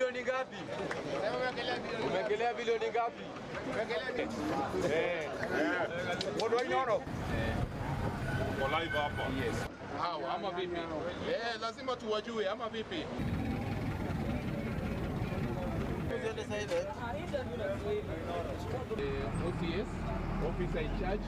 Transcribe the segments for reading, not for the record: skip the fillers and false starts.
Bilioni ngapi? Umeongelea bilioni ngapi? What do I know? Kwa live hapa. Yes. Hawa ama vipi? Lazima tuwajue ama vipi? Officer in charge.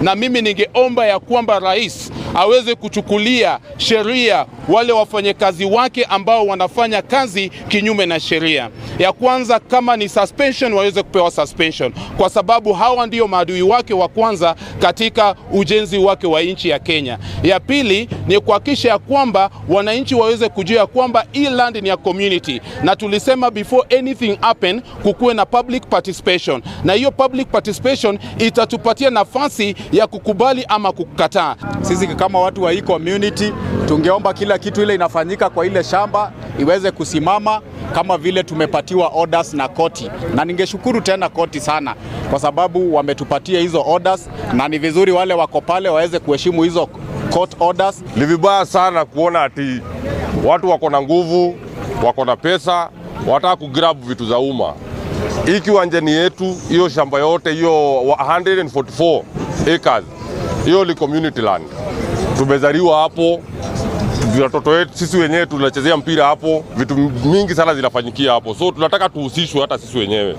Na mimi ningeomba ya kwamba rais aweze kuchukulia sheria wale wafanyakazi wake ambao wanafanya kazi kinyume na sheria. Ya kwanza, kama ni suspension, waweze kupewa suspension, kwa sababu hawa ndio maadui wake wa kwanza katika ujenzi wake wa nchi ya Kenya. Ya pili ni kuhakikisha ya kwamba wananchi waweze kujua ya kwamba hii land ni ya community, na tulisema before anything happen kukuwe na public participation, na hiyo public participation itatupatia nafasi ya kukubali ama kukataa. Sisi kama watu wa hii community tungeomba kila kitu ile inafanyika kwa ile shamba iweze kusimama kama vile tumepatiwa orders na koti, na ningeshukuru tena koti sana kwa sababu wametupatia hizo orders, na ni vizuri wale wako pale waweze kuheshimu hizo court orders. Ni vibaya sana kuona ati watu wako na nguvu, wako na pesa, wataka kugrab vitu za umma. Hii kiwanja ni yetu, hiyo shamba yote, hiyo 144 acres, hiyo ni community land. Tumezaliwa hapo, watoto wetu sisi wenyewe tunachezea mpira hapo, vitu mingi sana zinafanyikia hapo, so tunataka tuhusishwe hata sisi wenyewe.